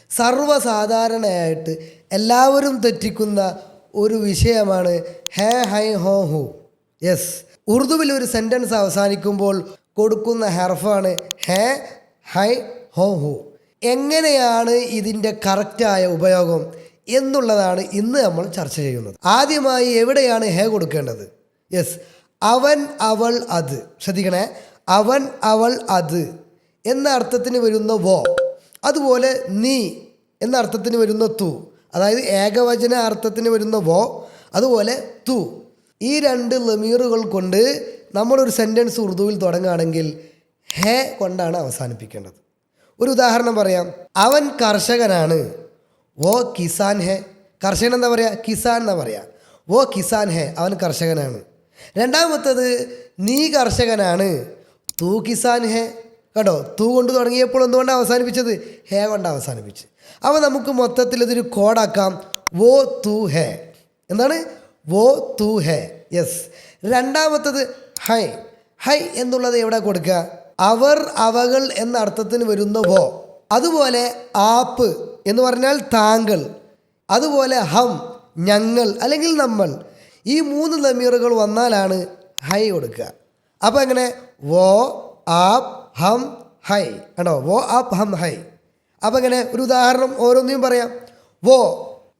സർവ്വസാധാരണയായിട്ട് എല്ലാവരും തെറ്റിക്കുന്ന ഒരു വിഷയമാണ് ഹേ ഹൈ ഹോ ഹു. യെസ്, ഉറുദുവിൽ ഒരു സെൻറ്റൻസ് അവസാനിക്കുമ്പോൾ കൊടുക്കുന്ന ഹർഫാണ് ഹേ ഹൈ ഹോ ഹു. എങ്ങനെയാണ് ഇതിൻ്റെ കറക്റ്റായ ഉപയോഗം എന്നുള്ളതാണ് ഇന്ന് നമ്മൾ ചർച്ച ചെയ്യുന്നത്. ആദ്യമായി എവിടെയാണ് ഹേ കൊടുക്കേണ്ടത്? യെസ്, അവൻ അവൾ അത്. ശ്രദ്ധിക്കണേ, അവൻ അവൾ അത് എന്ന അർത്ഥത്തിന് വരുന്ന വോ, അതുപോലെ നീ എന്ന അർത്ഥത്തിന് വരുന്ന തു, അതായത് ഏകവചന അർത്ഥത്തിന് വരുന്ന വോ, അതുപോലെ തു. ഈ രണ്ട് ലമീറുകൾ കൊണ്ട് നമ്മളൊരു സെൻറ്റൻസ് ഉറുദുവിൽ തുടങ്ങുകയാണെങ്കിൽ ഹേ കൊണ്ടാണ് അവസാനിപ്പിക്കേണ്ടത്. ഒരു ഉദാഹരണം പറയാം. അവൻ കർഷകനാണ്, വോ കിസാൻ ഹേ. കർഷകൻ എന്താ പറയുക? കിസാൻ എന്നാ പറയുക. വോ കിസാൻ ഹേ, അവൻ കർഷകനാണ്. രണ്ടാമത്തത് നീ കർഷകനാണ്, തൂ കിസാൻ ഹേ. കേട്ടോ, തൂ കൊണ്ട് തുടങ്ങിയപ്പോൾ എന്തുകൊണ്ടാണ് അവസാനിപ്പിച്ചത്? ഹേ കൊണ്ട് അവസാനിപ്പിച്ച്. അപ്പോൾ നമുക്ക് മൊത്തത്തിൽ ഇതൊരു കോഡാക്കാം. വോ തൂ ഹേ. എന്താണ്? വോ തൂ ഹേ. യെസ്. രണ്ടാമത്തത് ഹൈ. ഹൈ എന്നുള്ളത് എവിടെ കൊടുക്കുക? അവർ അവകൾ എന്ന അർത്ഥത്തിന് വരുന്ന വോ, അതുപോലെ ആപ്പ് എന്ന് പറഞ്ഞാൽ താങ്കൾ, അതുപോലെ ഹം ഞങ്ങൾ അല്ലെങ്കിൽ നമ്മൾ. ഈ മൂന്ന് ലമീറുകൾ വന്നാലാണ് ഹൈ കൊടുക്കുക. അപ്പോൾ എങ്ങനെ? വോ ആപ്പ് ഹം ഹൈ. ആണോ? വോ ആപ്പ് ഹം ഹൈ. അപ്പോൾ എങ്ങനെ? ഒരു ഉദാഹരണം ഓരോന്നും പറയാം. വോ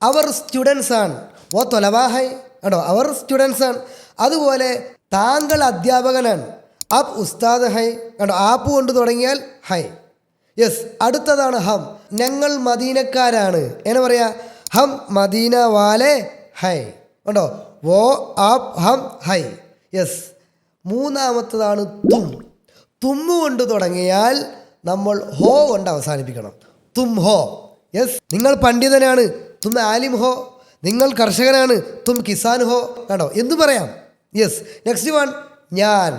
അവർ സ്റ്റുഡൻസ് ആണ്, വോ തൊലവാ ഹൈ. ആണോ? അവർ സ്റ്റുഡൻസ് ആണ്. അതുപോലെ താങ്കൾ അധ്യാപകനാണ്, അപ്പ് ഉസ്താദ് ഹൈ. കണ്ടോ? ആപ്പ് കൊണ്ട് തുടങ്ങിയാൽ ഹൈ. യെസ്. അടുത്തതാണ് ഹം. ഞങ്ങൾ മദീനക്കാരാണ്. എങ്ങനെ പറയാ? ഹം മദീന വാലെ ഹൈ. കണ്ടോ? വോ ആപ്പ് ഹം ഹൈ. യെസ്. മൂന്നാമത്തതാണ് തും. തുമ്മു കൊണ്ട് തുടങ്ങിയാൽ നമ്മൾ ഹോ കൊണ്ട് അവസാനിപ്പിക്കണം. തും ഹോ. യെസ്. നിങ്ങൾ പണ്ഡിതനാണ്, തും ആലിം ഹോ. നിങ്ങൾ കർഷകനാണ്, തും കിസാൻ ഹോ. കണ്ടോ? എന്തു പറയാം? യെസ്. നെക്സ്റ്റ് വൺ ഞാൻ.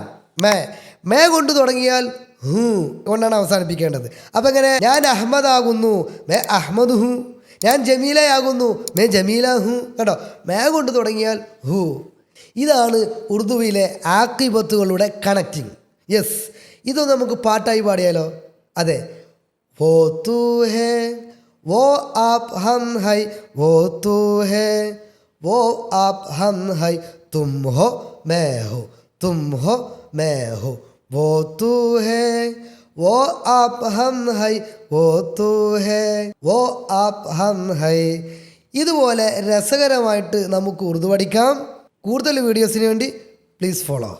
മേ കൊണ്ട് തുടങ്ങിയാൽ ഹൂ കൊണ്ടാണ് അവസാനിപ്പിക്കേണ്ടത്. അപ്പം എങ്ങനെ? ഞാൻ അഹമ്മദ് ആകുന്നു, മേ അഹമ്മദ് ഹൂ. ഞാൻ ജമീലയാകുന്നു, മേ ജമീല ഹൂ. കേട്ടോ? മേ കൊണ്ട് തുടങ്ങിയാൽ ഹൂ. ഇതാണ് ഉറുദുവിലെ ആക്കിബത്തുകളുടെ കണക്റ്റിംഗ്. യെസ്. ഇതൊന്നും നമുക്ക് പാട്ടായി പാടിയാലോ? അതെ. വോ തൂ ഹേ വോ ആപ്പ് ഹം ഹൈ, വോ തൂ ഹേ വോ ആപ്പ് ഹം ഹൈ, തും ഹോ മേ ഹോ, തും ഹോ മേ ഹോ. वो तू है वो आप हम है वो तू है वो आप हम है. ഇതുപോലെ രസകരമായിട്ട് നമുക്ക് ഉറുദു പഠിക്കാം. കൂടുതൽ വീഡിയോസിന് വേണ്ടി പ്ലീസ് ഫോളോ.